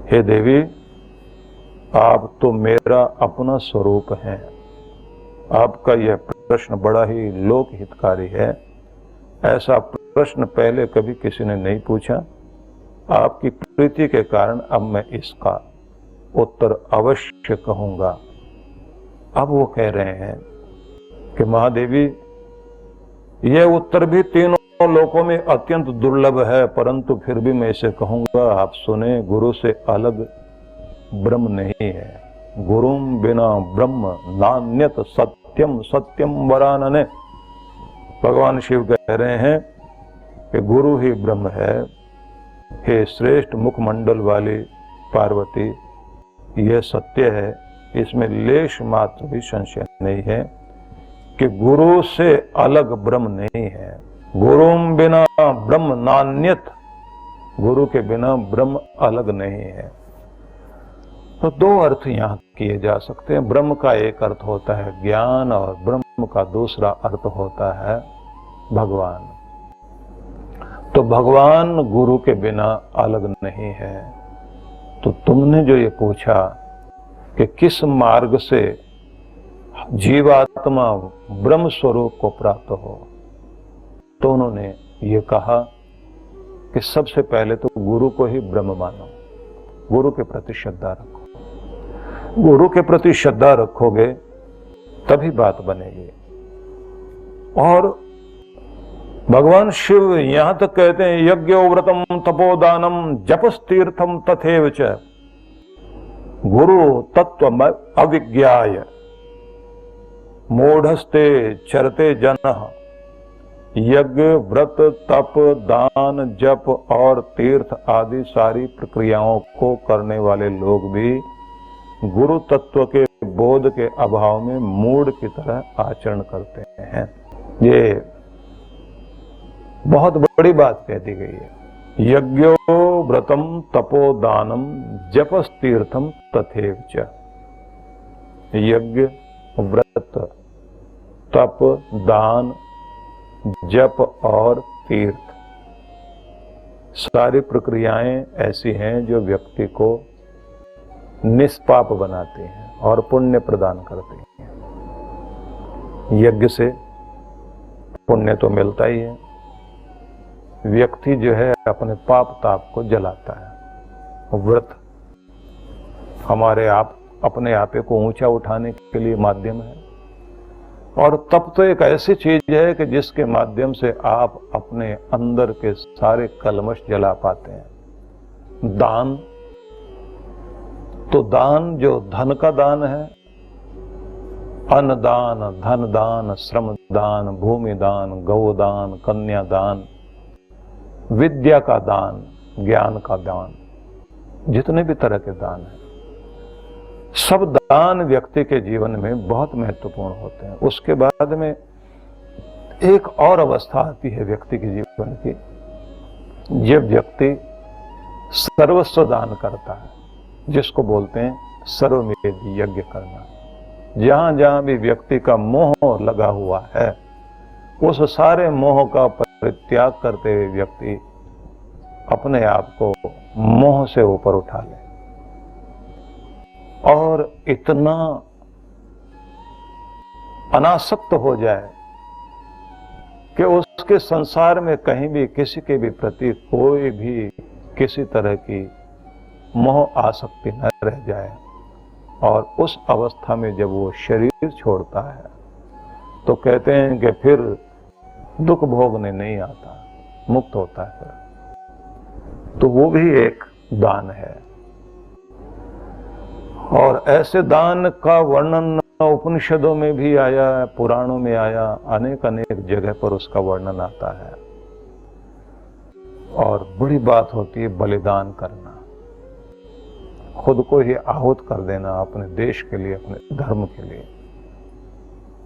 हे देवी, आप तो मेरा अपना स्वरूप हैं। आपका यह प्रश्न बड़ा ही लोक हितकारी है। ऐसा प्रश्न पहले कभी किसी ने नहीं पूछा। आपकी प्रीति के कारण अब मैं इसका उत्तर अवश्य कहूंगा। अब वो कह रहे हैं कि महादेवी, यह उत्तर भी तीनों लोकों में अत्यंत दुर्लभ है, परंतु फिर भी मैं इसे कहूंगा, आप सुने। गुरु से अलग ब्रह्म नहीं है। गुरुम बिना ब्रह्म नान्यत सत्यम सत्यम वरानने। भगवान शिव कह रहे हैं कि गुरु ही ब्रह्म है। हे श्रेष्ठ मुखमंडल वाली पार्वती, यह सत्य है, इसमें लेश मात्र भी संशय नहीं है कि गुरु से अलग ब्रह्म नहीं है। गुरुम बिना ब्रह्म नान्यत, गुरु के बिना ब्रह्म अलग नहीं है। तो दो अर्थ यहाँ किए जा सकते हैं। ब्रह्म का एक अर्थ होता है ज्ञान और ब्रह्म का दूसरा अर्थ होता है भगवान। तो भगवान गुरु के बिना अलग नहीं है। तो तुमने जो ये पूछा कि किस मार्ग से जीवात्मा ब्रह्म स्वरूप को प्राप्त हो, तो उन्होंने ये कहा कि सबसे पहले तो गुरु को ही ब्रह्म मानो, गुरु के प्रति श्रद्धा रखो। गुरु के प्रति श्रद्धा रखोगे तभी बात बनेगी। और भगवान शिव यहां तक कहते हैं, यज्ञो व्रतम तपोदानम जपस तीर्थम तथैव च गुरु तत्व अविज्ञाय मूढ़स्ते चरते जनः। यज्ञ व्रत तप दान जप और तीर्थ आदि सारी प्रक्रियाओं को करने वाले लोग भी गुरु तत्व के बोध के अभाव में मूढ़ की तरह आचरण करते हैं। ये बहुत बड़ी बात कह दी गई है। यज्ञो व्रतम तपो दानम जपस तीर्थम तथैव च। यज्ञ व्रत तप दान जप और तीर्थ सारी प्रक्रियाएं ऐसी हैं जो व्यक्ति को निष्पाप बनाती हैं और पुण्य प्रदान करती हैं। यज्ञ से पुण्य तो मिलता ही है। व्यक्ति जो है अपने पाप ताप को जलाता है। व्रत हमारे अपने आपे को ऊंचा उठाने के लिए माध्यम है। और तप तो एक ऐसी चीज है कि जिसके माध्यम से आप अपने अंदर के सारे कलमश जला पाते हैं। दान, तो दान जो धन का दान है, अन्न दान, धन दान, श्रम दान, भूमि दान, गौदान, कन्या दान, विद्या का दान, ज्ञान का दान, जितने भी तरह के दान हैं, सब दान व्यक्ति के जीवन में बहुत महत्वपूर्ण होते हैं। उसके बाद में एक और अवस्था आती है व्यक्ति के जीवन की, जब व्यक्ति सर्वस्व दान करता है, जिसको बोलते हैं सर्वमेध यज्ञ करना। जहां जहां भी व्यक्ति का मोह लगा हुआ है, उस सारे मोह का परित्याग करते हुए व्यक्ति अपने आप को मोह से ऊपर उठा ले और इतना अनासक्त हो जाए कि उसके संसार में कहीं भी किसी के भी प्रति कोई भी किसी तरह की मोह आसक्ति न रह जाए। और उस अवस्था में जब वो शरीर छोड़ता है तो कहते हैं कि फिर दुख भोगने नहीं आता, मुक्त होता है फिर। तो वो भी एक दान है। और ऐसे दान का वर्णन उपनिषदों में भी आया, पुराणों में आया, अनेक अनेक जगह पर उसका वर्णन आता है। और बड़ी बात होती है बलिदान करना, खुद को ही आहुत कर देना अपने देश के लिए, अपने धर्म के लिए।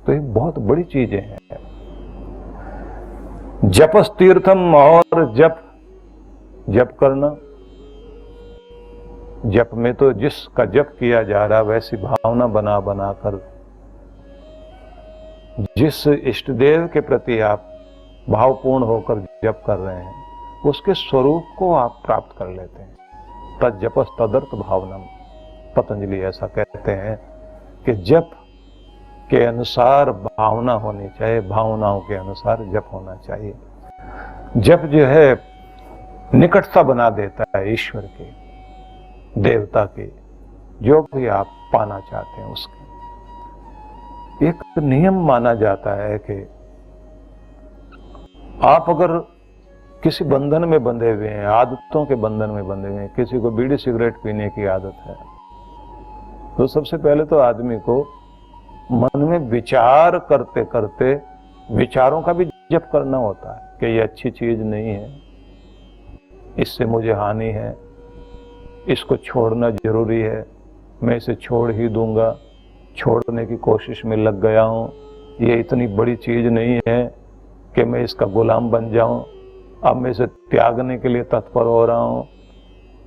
तो ये बहुत बड़ी चीजें हैं। जपस तीर्थम, और जप करना। जप में तो जिसका जप किया जा रहा वैसी भावना बना बनाकर जिस इष्ट देव के प्रति आप भावपूर्ण होकर जप कर रहे हैं, उसके स्वरूप को आप प्राप्त कर लेते हैं। तज्जपस तदर्थ भावनम। पतंजलि ऐसा कहते हैं कि जप के अनुसार भावना होनी चाहिए, भावनाओं के अनुसार जप होना चाहिए। जप जो है निकटता बना देता है ईश्वर की, देवता की, जो भी आप पाना चाहते हैं उसके। एक नियम माना जाता है कि आप अगर किसी बंधन में बंधे हुए हैं, आदतों के बंधन में बंधे हुए हैं, किसी को बीड़ी सिगरेट पीने की आदत है, तो सबसे पहले तो आदमी को मन में विचार करते करते विचारों का भी जप करना होता है कि ये अच्छी चीज नहीं है, इससे मुझे हानि है, इसको छोड़ना जरूरी है, मैं इसे छोड़ ही दूंगा, छोड़ने की कोशिश में लग गया हूं, ये इतनी बड़ी चीज नहीं है कि मैं इसका गुलाम बन जाऊं, अब मैं इसे त्यागने के लिए तत्पर हो रहा हूं।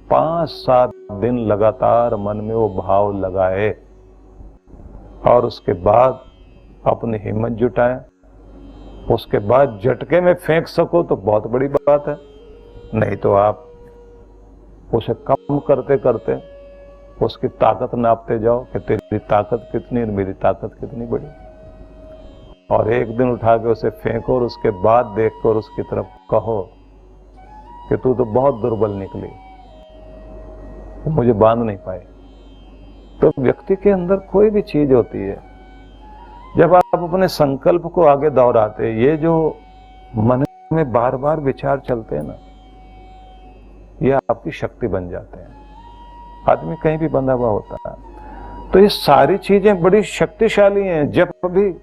5-7 दिन लगातार मन में वो भाव लगाए और उसके बाद अपनी हिम्मत जुटाए। उसके बाद झटके में फेंक सको तो बहुत बड़ी बात है, नहीं तो आप उसे कम करते करते उसकी ताकत नापते जाओ कि तेरी ताकत कितनी और मेरी ताकत कितनी बड़ी, और एक दिन उठा के उसे फेंको और उसके बाद देखकर उसकी तरफ कहो कि तू तो बहुत दुर्बल निकली, मुझे बांध नहीं पाए। तो व्यक्ति के अंदर कोई भी चीज होती है, जब आप अपने संकल्प को आगे दोहराते, ये जो मन में बार बार विचार चलते हैं ना, ये आपकी शक्ति बन जाते हैं। आदमी कहीं भी बंधा हुआ होता है, तो ये सारी चीजें बड़ी शक्तिशाली हैं। जप भी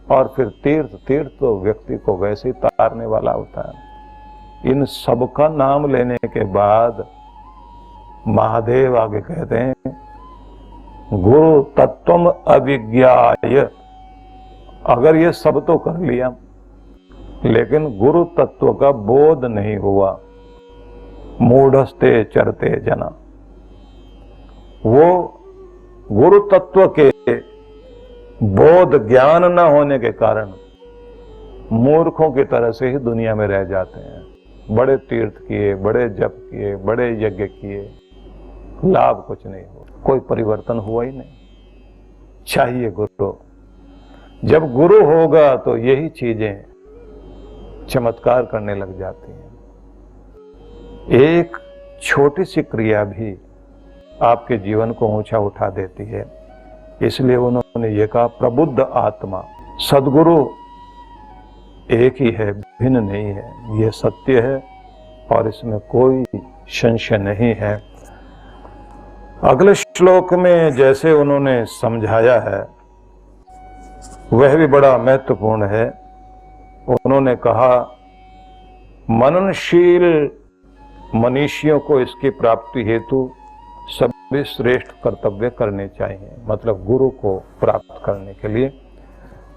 और फिर तीर्थ, तीर्थ तो व्यक्ति को वैसे ही तारने वाला होता है। इन सब का नाम लेने के बाद महादेव आगे कहते हैं, गुरु तत्वम अविज्ञाय। अगर ये सब तो कर लिया लेकिन गुरु तत्व का बोध नहीं हुआ, मूढ़स्ते चरते जना, वो गुरु तत्व के बोध ज्ञान न होने के कारण मूर्खों की तरह से ही दुनिया में रह जाते हैं। बड़े तीर्थ किए, बड़े जप किए, बड़े यज्ञ किए, लाभ कुछ नहीं हुआ, कोई परिवर्तन हुआ ही नहीं। चाहिए गुरु। जब गुरु होगा तो यही चीजें चमत्कार करने लग जाती हैं। एक छोटी सी क्रिया भी आपके जीवन को ऊंचा उठा देती है। इसलिए उन्होंने ये कहा, प्रबुद्ध आत्मा, सद्गुरु एक ही है, भिन्न नहीं है, ये सत्य है और इसमें कोई संशय नहीं है। अगले श्लोक में जैसे उन्होंने समझाया है वह भी बड़ा महत्वपूर्ण है। उन्होंने कहा, मननशील मनुष्यों को इसकी प्राप्ति हेतु सभी श्रेष्ठ कर्तव्य करने चाहिए। मतलब गुरु को प्राप्त करने के लिए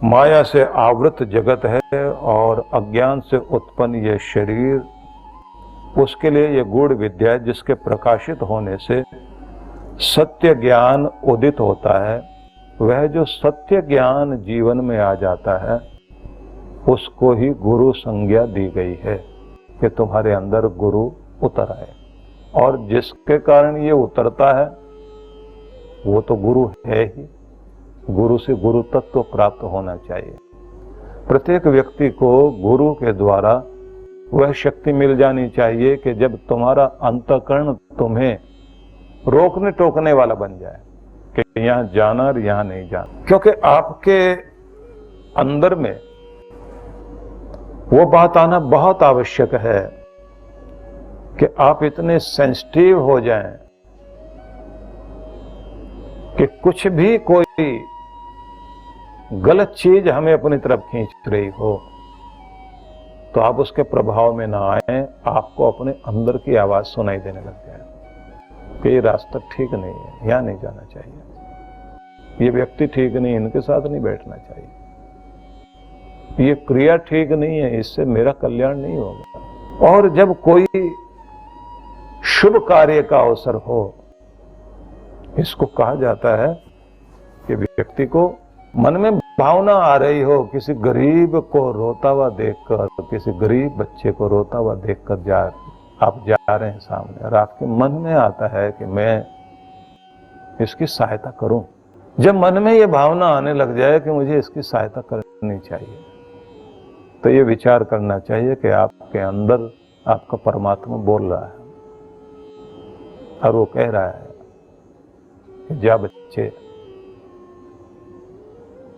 माया से आवृत जगत है और अज्ञान से उत्पन्न यह शरीर, उसके लिए यह गूढ़ विद्या है जिसके प्रकाशित होने से सत्य ज्ञान उदित होता है। वह जो सत्य ज्ञान जीवन में आ जाता है उसको ही गुरु संज्ञा दी गई है कि तुम्हारे अंदर गुरु उतर आए, और जिसके कारण ये उतरता है वो तो गुरु है ही। गुरु से गुरु तत्व प्राप्त होना चाहिए। प्रत्येक व्यक्ति को गुरु के द्वारा वह शक्ति मिल जानी चाहिए कि जब तुम्हारा अंतःकरण तुम्हें रोकने टोकने वाला बन जाए कि यहां जाना और यहां नहीं जाना, क्योंकि आपके अंदर में वो बात आना बहुत आवश्यक है कि आप इतने सेंसिटिव हो जाएं कि कुछ भी कोई गलत चीज हमें अपनी तरफ खींच रही हो तो आप उसके प्रभाव में ना आए, आपको अपने अंदर की आवाज सुनाई देने लग जाए कि ये रास्ता ठीक नहीं है, यहां नहीं जाना चाहिए, ये व्यक्ति ठीक नहीं, इनके साथ नहीं बैठना चाहिए, ये क्रिया ठीक नहीं है, इससे मेरा कल्याण नहीं होगा। और जब कोई शुभ कार्य का अवसर हो, इसको कहा जाता है कि व्यक्ति को मन में भावना आ रही हो, किसी गरीब को रोता हुआ देखकर, किसी गरीब बच्चे को रोता हुआ देखकर जा आप जा रहे हैं सामने और आपके मन में आता है कि मैं इसकी सहायता करूं। जब मन में ये भावना आने लग जाए कि मुझे इसकी सहायता करनी चाहिए, तो ये विचार करना चाहिए कि आपके अंदर आपका परमात्मा बोल रहा है और वो कह रहा है कि जा बच्चे,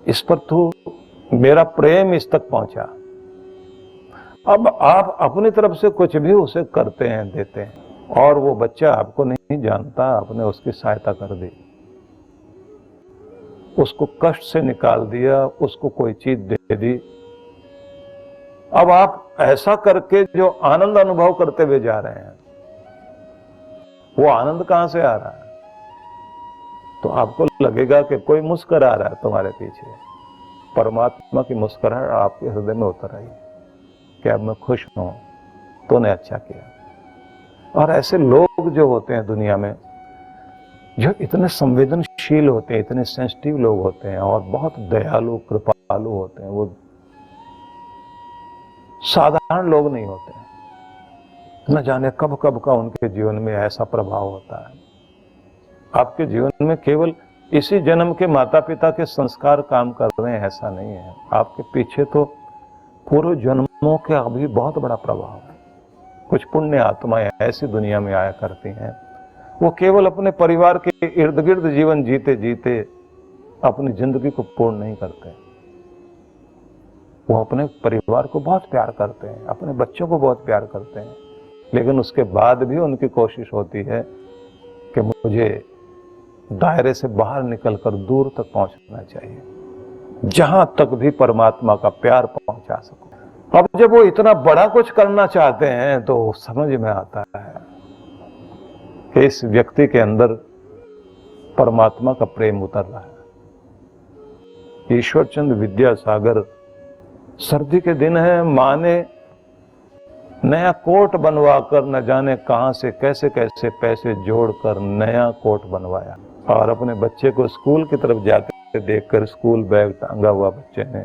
इस पर तो मेरा प्रेम इस तक पहुंचा। अब आप अपनी तरफ से कुछ भी उसे करते हैं, देते हैं, और वो बच्चा आपको नहीं जानता, आपने उसकी सहायता कर दी, उसको कष्ट से निकाल दिया, उसको कोई चीज दे दी। अब आप ऐसा करके जो आनंद अनुभव करते हुए जा रहे हैं, वो आनंद कहां से आ रहा है? तो आपको लगेगा कि कोई मुस्कुरा रहा है तुम्हारे पीछे। परमात्मा की मुस्कुराहट आपके हृदय में उतर आई कि अब मैं खुश हूं, तूने अच्छा किया। और ऐसे लोग जो होते हैं दुनिया में, जो इतने संवेदनशील होते हैं, इतने सेंसिटिव लोग होते हैं और बहुत दयालु कृपालु होते हैं, वो साधारण लोग नहीं होते हैं। न जाने कब कब का उनके जीवन में ऐसा प्रभाव होता है। आपके जीवन में केवल इसी जन्म के माता पिता के संस्कार काम कर रहे हैं ऐसा नहीं है, आपके पीछे तो पूर्व जन्मों के अभी बहुत बड़ा प्रभाव है। कुछ पुण्य आत्माएं ऐसी दुनिया में आया करती हैं, वो केवल अपने परिवार के इर्द गिर्द जीवन जीते जीते अपनी जिंदगी को पूर्ण नहीं करते। वो अपने परिवार को बहुत प्यार करते हैं, अपने बच्चों को बहुत प्यार करते हैं, लेकिन उसके बाद भी उनकी कोशिश होती है कि मुझे दायरे से बाहर निकलकर दूर तक पहुंचना चाहिए, जहां तक भी परमात्मा का प्यार पहुंचा सकूं। अब जब वो इतना बड़ा कुछ करना चाहते हैं तो समझ में आता है कि इस व्यक्ति के अंदर परमात्मा का प्रेम उतर रहा है। ईश्वरचंद विद्यासागर, सर्दी के दिन है, मां ने नया कोट बनवाकर न जाने कहां से कैसे कैसे पैसे जोड़कर नया कोट बनवाया और अपने बच्चे को स्कूल की तरफ जाते देखकर, स्कूल बैग टांगा हुआ बच्चे ने,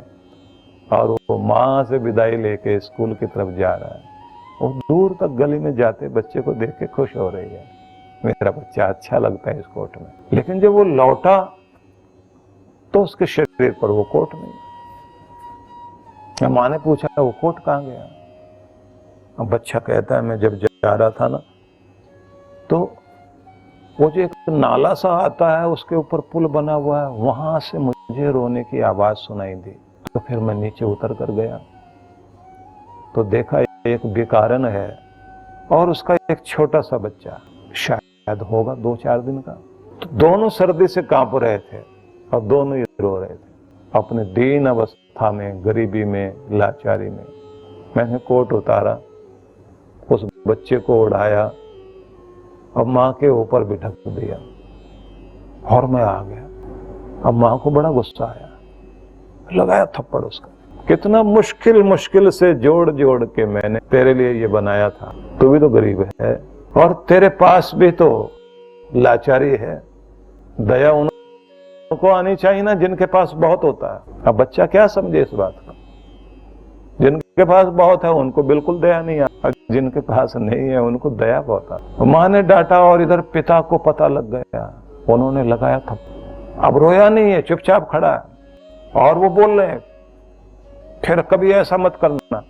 और वो मां से विदाई लेके स्कूल की तरफ जा रहा है। वो दूर तक गली में जाते बच्चे को देख के खुश हो रही है, मेरा बच्चा अच्छा लगता है इस कोट में। लेकिन जब वो लौटा तो उसके शरीर पर वो कोट नहीं। मां ने पूछा वो कोट कहां गया? अब बच्चा कहता है मैं जब जा रहा था ना, तो वो जो एक नाला सा आता है, उसके ऊपर पुल बना हुआ है, वहां से मुझे रोने की आवाज सुनाई दी, तो फिर मैं नीचे उतर कर गया तो देखा एक बेकारन है और उसका एक छोटा सा बच्चा, शायद होगा 2-4 दिन का। तो दोनों सर्दी से कांप रहे थे और दोनों ही रो रहे थे अपने दीन अवस्था में, गरीबी में, लाचारी में। मैंने कोट उतारा, उस बच्चे को उड़ाया और मां के ऊपर भी ढक दिया और मैं आ गया। अब मां को बड़ा गुस्सा आया, लगाया थप्पड़ उसका। कितना मुश्किल से जोड़ जोड़ के मैंने तेरे लिए ये बनाया था, तू भी तो गरीब है और तेरे पास भी तो लाचारी है, दया उनको आनी चाहिए ना जिनके पास बहुत होता है। अब बच्चा क्या समझे इस बात को? जिनके पास बहुत है उनको बिल्कुल दया नहीं आता, जिनके पास नहीं है उनको दया बहुत आता। मां ने डांटा और इधर पिता को पता लग गया, उन्होंने लगाया थप्पड़। अब रोया नहीं है, चुपचाप खड़ा है और वो बोल रहे हैं फिर कभी ऐसा मत करना।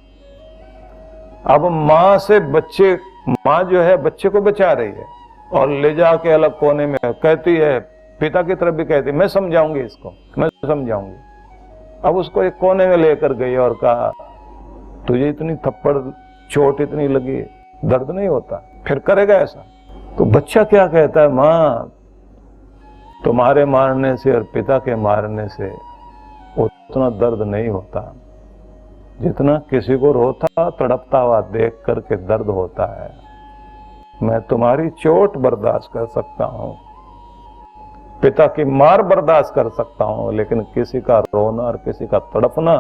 अब मां से बच्चे, मां जो है बच्चे को बचा रही है और ले जाके अलग कोने में कहती है, पिता की तरफ भी कहती है मैं समझाऊंगी इसको, मैं समझाऊंगी। अब उसको एक कोने में लेकर गई और कहा तुझे इतनी थप्पड़ चोट इतनी लगी, दर्द नहीं होता, फिर करेगा ऐसा? तो बच्चा क्या कहता है, मां तुम्हारे मारने से और पिता के मारने से उतना दर्द नहीं होता जितना किसी को रोता तड़पता हुआ देख करके दर्द होता है। मैं तुम्हारी चोट बर्दाश्त कर सकता हूं, पिता की मार बर्दाश्त कर सकता हूं, लेकिन किसी का रोना और किसी का तड़पना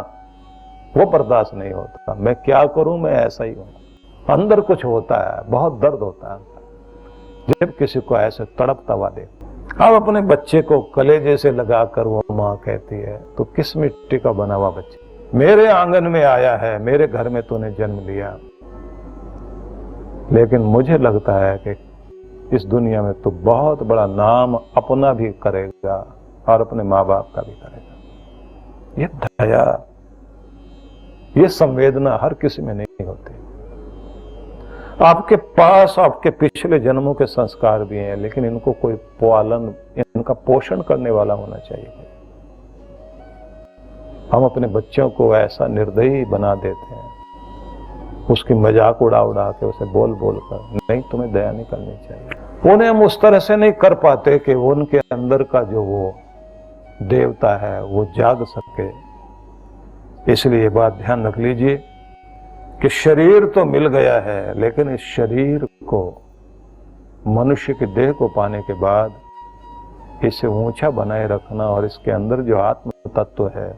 वो बर्दाश्त नहीं होता। मैं क्या करूं, मैं ऐसा ही हूं। अंदर कुछ होता है, बहुत दर्द होता है जब किसी को ऐसे तड़पता हुआ देख। अब अपने बच्चे को कलेजे से लगाकर वो मां कहती है तो किस मिट्टी का बना हुआ बच्चा मेरे आंगन में आया है, मेरे घर में तूने जन्म लिया, लेकिन मुझे लगता है कि इस दुनिया में तो बहुत बड़ा नाम अपना भी करेगा और अपने माँ बाप का भी करेगा। ये दया, ये संवेदना हर किसी में नहीं होती। आपके पास आपके पिछले जन्मों के संस्कार भी हैं, लेकिन इनको कोई पालन, इनका पोषण करने वाला होना चाहिए। हम अपने बच्चों को ऐसा निर्दयी बना देते हैं, उसकी मजाक उड़ा उड़ा के, उसे बोल बोल कर। नहीं, तुम्हें दया नहीं करनी चाहिए। उन्हें हम उस तरह से नहीं कर पाते कि उनके अंदर का जो वो देवता है वो जाग सके। इसलिए ये बात ध्यान रख लीजिए कि शरीर तो मिल गया है, लेकिन इस शरीर को, मनुष्य की देह को पाने के बाद इसे ऊंचा बनाए रखना और इसके अंदर जो आत्म तत्व है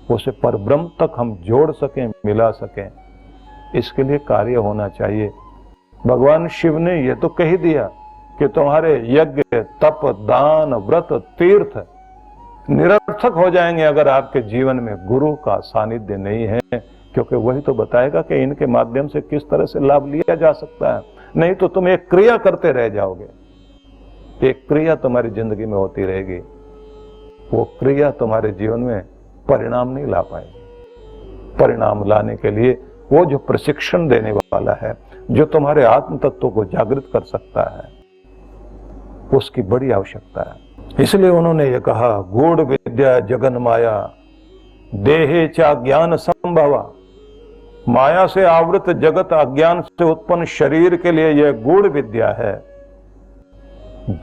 उसे परब्रह्म तक हम जोड़ सकें, मिला सकें, इसके लिए कार्य होना चाहिए। भगवान शिव ने यह तो कह दिया कि तुम्हारे यज्ञ, तप, दान, व्रत, तीर्थ निरर्थक हो जाएंगे अगर आपके जीवन में गुरु का सानिध्य नहीं है, क्योंकि वही तो बताएगा कि इनके माध्यम से किस तरह से लाभ लिया जा सकता है। नहीं तो तुम एक क्रिया करते रह जाओगे, एक क्रिया तुम्हारी जिंदगी में होती रहेगी, वो क्रिया तुम्हारे जीवन में परिणाम नहीं ला पाएगी। परिणाम लाने के लिए वो जो प्रशिक्षण देने वाला है, जो तुम्हारे आत्म तत्व को जागृत कर सकता है, उसकी बड़ी आवश्यकता है। इसलिए उन्होंने ये कहा, गूढ़ विद्या जगन माया देहे चा ज्ञान संभवा। माया से आवृत जगत अज्ञान से उत्पन्न शरीर के लिए यह गूढ़ विद्या है,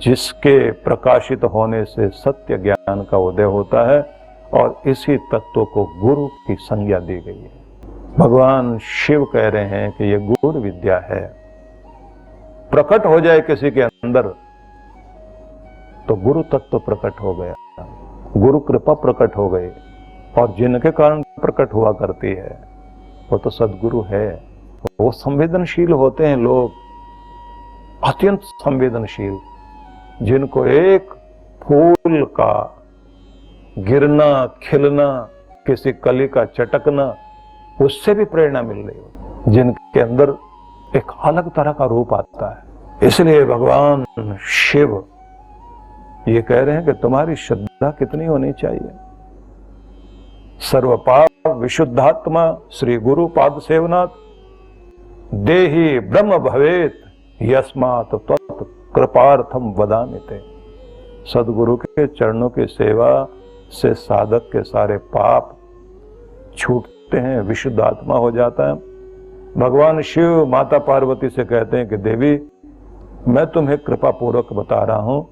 जिसके प्रकाशित होने से सत्य ज्ञान का उदय होता है, और इसी तत्व को गुरु की संज्ञा दी गई है। भगवान शिव कह रहे हैं कि यह गूढ़ विद्या है। प्रकट हो जाए किसी के अंदर तो गुरु तत्व प्रकट हो गया, गुरु कृपा प्रकट हो गई, और जिनके कारण प्रकट हुआ करती है वो तो सदगुरु है। वो संवेदनशील होते हैं लोग, अत्यंत संवेदनशील, जिनको एक फूल का गिरना, खिलना, किसी कली का चटकना, उससे भी प्रेरणा मिल रही हो, जिनके अंदर एक अलग तरह का रूप आता है। इसलिए भगवान शिव ये कह रहे हैं कि तुम्हारी श्रद्धा कितनी होनी चाहिए। सर्वपाप विशुद्धात्मा श्री गुरु पाद सेवनाथ देहि ब्रह्म भवेत यस्मात् त्वत् कृपार्थम वदामिते। सदगुरु के चरणों की सेवा से साधक के सारे पाप छूटते हैं, विशुद्ध आत्मा हो जाता है। भगवान शिव माता पार्वती से कहते हैं कि देवी, मैं तुम्हें कृपा पूर्वक बता रहा हूं,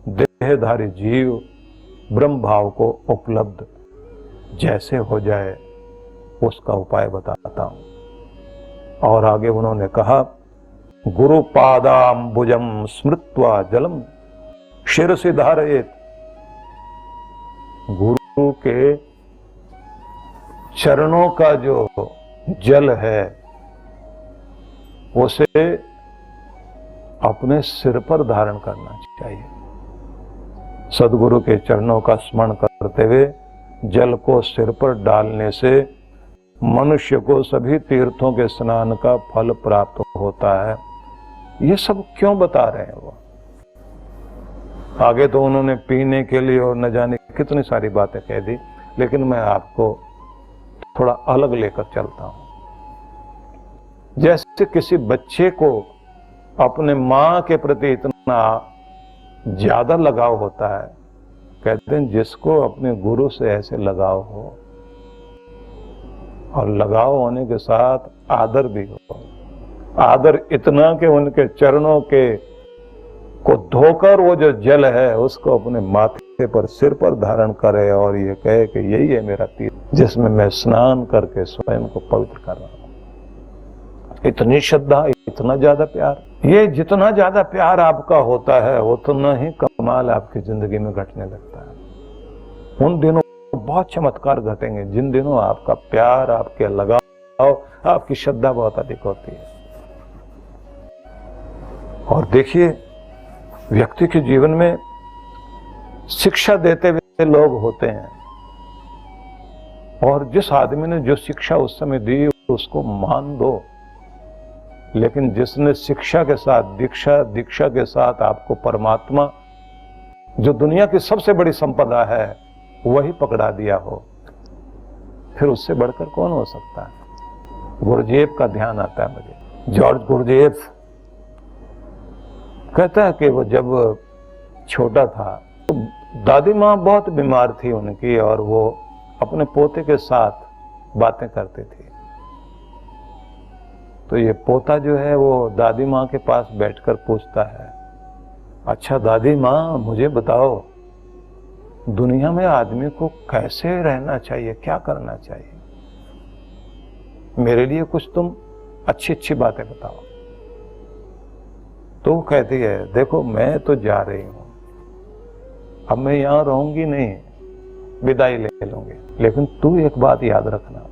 देहधारी जीव ब्रह्म भाव को उपलब्ध जैसे हो जाए उसका उपाय बताता हूं। और आगे उन्होंने कहा, गुरु पादाम्बुजम स्मृत्वा जलम शिरसि धारयेत्। गुरु के चरणों का जो जल है उसे अपने सिर पर धारण करना चाहिए। सदगुरु के चरणों का स्मरण करते हुए जल को सिर पर डालने से मनुष्य को सभी तीर्थों के स्नान का फल प्राप्त होता है। ये सब क्यों बता रहे हैं वो? आगे तो उन्होंने पीने के लिए और न जाने कितनी सारी बातें कह दी, लेकिन मैं आपको थोड़ा अलग लेकर चलता हूं। जैसे किसी बच्चे को अपने मां के प्रति इतना ज्यादा लगाव होता है, कहते हैं जिसको अपने गुरु से ऐसे लगाव हो, और लगाव होने के साथ आदर भी हो, आदर इतना कि उनके चरणों के को धोकर वो जो जल है उसको अपने माथे पर, सिर पर धारण करे और ये कहे कि यही है मेरा तीर्थ जिसमें मैं स्नान करके स्वयं को पवित्र कर रहा हूं। इतनी श्रद्धा, इतना ज्यादा प्यार, ये जितना ज्यादा प्यार आपका होता है उतना ही कमाल आपकी जिंदगी में घटने लगता है। उन दिनों बहुत चमत्कार घटेंगे जिन दिनों आपका प्यार, आपके लगाव, आपकी श्रद्धा बहुत अधिक होती है। और देखिए, व्यक्ति के जीवन में शिक्षा देते हुए लोग होते हैं, और जिस आदमी ने जो शिक्षा उस समय दी उसको मान दो, लेकिन जिसने शिक्षा के साथ दीक्षा के साथ आपको परमात्मा जो दुनिया की सबसे बड़ी संपदा है वही पकड़ा दिया हो, फिर उससे बढ़कर कौन हो सकता है। गुरुजेब का ध्यान आता है मुझे। जॉर्ज गुरुजेब कहता है कि वो जब छोटा था तो दादी माँ बहुत बीमार थी उनकी, और वो अपने पोते के साथ बातें करती थी। तो ये पोता जो है वो दादी माँ के पास बैठकर पूछता है, अच्छा दादी माँ मुझे बताओ, दुनिया में आदमी को कैसे रहना चाहिए, क्या करना चाहिए, मेरे लिए कुछ तुम अच्छी अच्छी बातें बताओ। तो वो कहती है, देखो मैं तो जा रही हूं, अब मैं यहां रहूंगी नहीं, विदाई ले लूंगी, लेकिन तू एक बात याद रखना,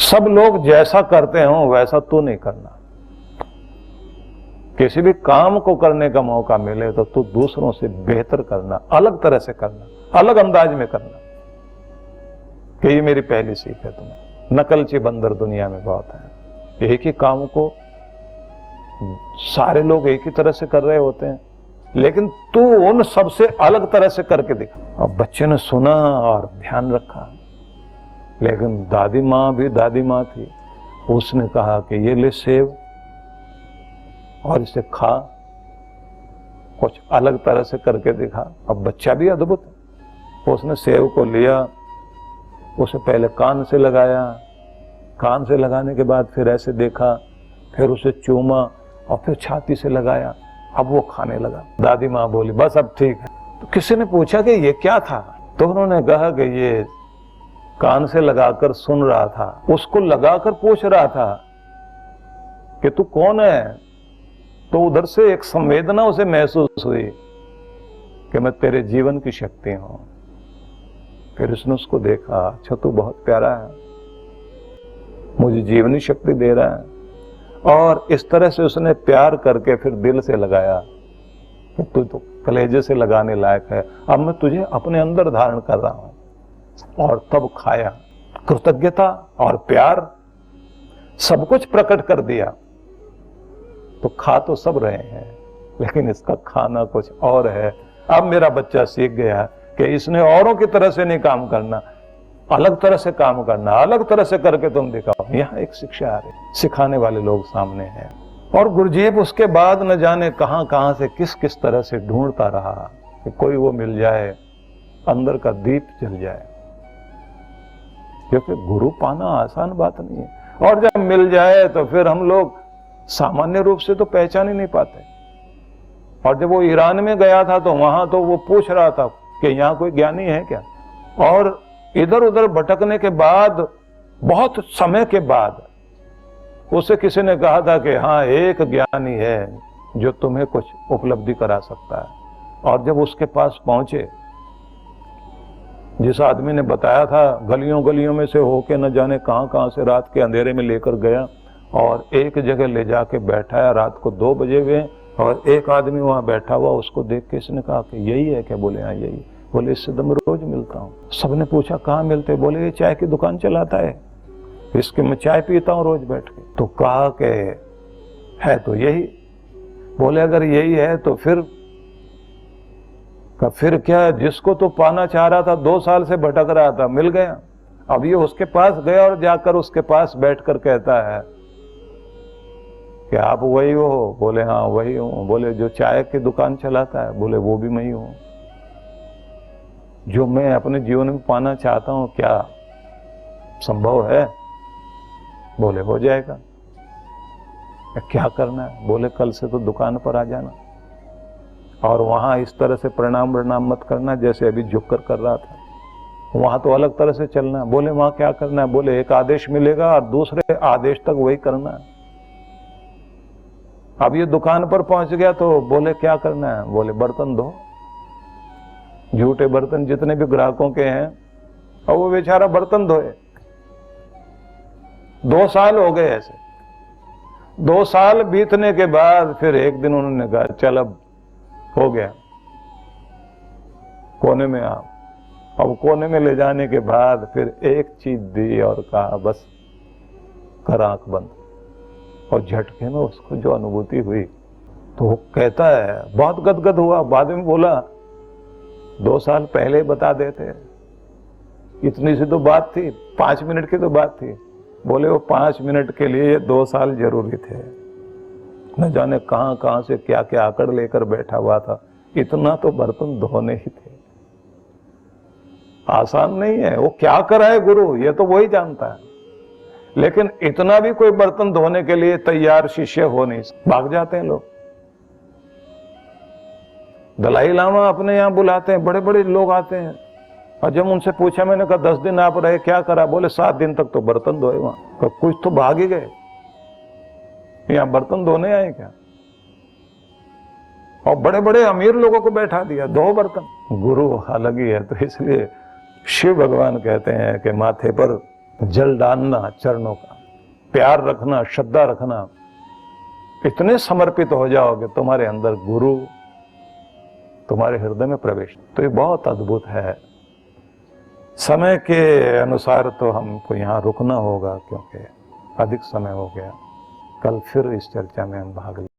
सब लोग जैसा करते हो वैसा तू नहीं करना। किसी भी काम को करने का मौका मिले तो तू दूसरों से बेहतर करना, अलग तरह से करना, अलग अंदाज में करना। कि ये मेरी पहली सीख है तुम्हें। नकलची बंदर दुनिया में बहुत है, एक ही काम को सारे लोग एक ही तरह से कर रहे होते हैं, लेकिन तू उन सबसे अलग तरह से करके दिखा। अब बच्चे ने सुना और ध्यान रखा, लेकिन दादी माँ भी दादी माँ थी। उसने कहा कि ये ले सेब और इसे खा, कुछ अलग तरह से करके दिखा। अब बच्चा भी अद्भुत, उसने सेब को लिया, उसे पहले कान से लगाया, कान से लगाने के बाद फिर ऐसे देखा, फिर उसे चूमा और फिर छाती से लगाया। अब वो खाने लगा। दादी माँ बोली बस अब ठीक है। तो किसी ने पूछा कि ये क्या था, तो उन्होंने कहा कि ये कान से लगाकर सुन रहा था, उसको लगाकर पूछ रहा था कि तू कौन है। तो उधर से एक संवेदना उसे महसूस हुई कि मैं तेरे जीवन की शक्ति हूं। फिर उसने उसको देखा, अच्छा तू बहुत प्यारा है, मुझे जीवनी शक्ति दे रहा है। और इस तरह से उसने प्यार करके फिर दिल से लगाया कि तू तो कलेजे से लगाने लायक है, अब मैं तुझे अपने अंदर धारण कर रहा हूं। और तब खाया। कृतज्ञता और प्यार सब कुछ प्रकट कर दिया। तो खा तो सब रहे हैं, लेकिन इसका खाना कुछ और है। अब मेरा बच्चा सीख गया कि इसने औरों की तरह से नहीं काम करना, अलग तरह से काम करना, अलग तरह से करके तुम दिखाओ। यहाँ एक शिक्षा आ रही, सिखाने वाले लोग सामने हैं। और गुरुजीब उसके बाद न जाने कहां कहां से किस किस तरह से ढूंढता रहा कि कोई वो मिल जाए, अंदर का दीप जल जाए, क्योंकि गुरु पाना आसान बात नहीं है। और जब मिल जाए तो फिर हम लोग सामान्य रूप से तो पहचान ही नहीं पाते। और जब वो ईरान में गया था तो वहां तो वो पूछ रहा था कि यहाँ कोई ज्ञानी है क्या। और इधर उधर भटकने के बाद, बहुत समय के बाद उसे किसी ने कहा था कि हाँ एक ज्ञानी है जो तुम्हें कुछ उपलब्धि करा सकता है। और जब उसके पास पहुंचे, जिस आदमी ने बताया था, गलियों गलियों में से होके न जाने कहां कहां से रात के अंधेरे में लेकर गया और एक जगह ले जाके बैठाया। रात को 2 बजे हुए और एक आदमी वहां बैठा हुआ, उसको देख के इसने कहा कि यही है क्या? बोले हाँ यही। बोले इससे तो मैं रोज मिलता हूँ। सबने पूछा कहाँ मिलते? बोले ये चाय की दुकान चलाता है, इसके मैं चाय पीता हूँ रोज बैठ के। तो कहा कि है तो यही। बोले अगर यही है तो फिर क्या, जिसको तो पाना चाह रहा था, 2 साल से भटक रहा था, मिल गया। अब ये उसके पास गया और जाकर उसके पास बैठकर कहता है कि आप वही हो? बोले हाँ वही हूं। बोले जो चाय की दुकान चलाता है? बोले वो भी मैं ही हूं। जो मैं अपने जीवन में पाना चाहता हूं क्या संभव है? बोले हो जाएगा। क्या करना है? बोले कल से तो दुकान पर आ जाना और वहां इस तरह से प्रणाम मत करना जैसे अभी झुककर कर रहा था, वहां तो अलग तरह से चलना है। बोले वहां क्या करना है? बोले एक आदेश मिलेगा और दूसरे आदेश तक वही करना है। अब ये दुकान पर पहुंच गया तो बोले क्या करना है? बोले बर्तन धो। झूठे बर्तन जितने भी ग्राहकों के हैं, और वो बेचारा बर्तन धोए। 2 साल हो गए ऐसे। 2 साल बीतने के बाद फिर एक दिन उन्होंने कहा चल अब हो गया, कोने में आ। अब कोने में ले जाने के बाद फिर एक चीज दी और कहा बस कर आंख बंद। और झटके में उसको जो अनुभूति हुई, तो वो कहता है बहुत गदगद हुआ। बाद में बोला 2 साल पहले बता देते, इतनी सी तो बात थी, 5 मिनट की तो बात थी। बोले वो 5 मिनट के लिए ये 2 साल जरूरी थे। न जाने कहां कहां से क्या क्या आकड़ लेकर बैठा हुआ था। इतना तो बर्तन धोने ही थे, आसान नहीं है। वो क्या कराए गुरु, ये तो वही जानता है। लेकिन इतना भी कोई बर्तन धोने के लिए तैयार शिष्य हो नहीं, भाग जाते हैं लोग। दलाई लामा अपने यहां बुलाते हैं, बड़े बड़े लोग आते हैं, और जब उनसे पूछा, मैंने कहा 10 दिन आप रहे, क्या करा? बोले 7 दिन तक तो बर्तन धोए वहां। कुछ तो भाग ही गए, यहां बर्तन धोने आए क्या? और बड़े बड़े अमीर लोगों को बैठा दिया, 2 बर्तन। गुरु अलग ही है। तो इसलिए शिव भगवान कहते हैं कि माथे पर जल डालना, चरणों का प्यार रखना, श्रद्धा रखना, इतने समर्पित हो जाओगे, तुम्हारे अंदर गुरु तुम्हारे हृदय में प्रवेश। तो ये बहुत अद्भुत है। समय के अनुसार तो हमको यहाँ रुकना होगा, क्योंकि अधिक समय हो गया। कल फिर इस चर्चा में हम भाग लेंगे।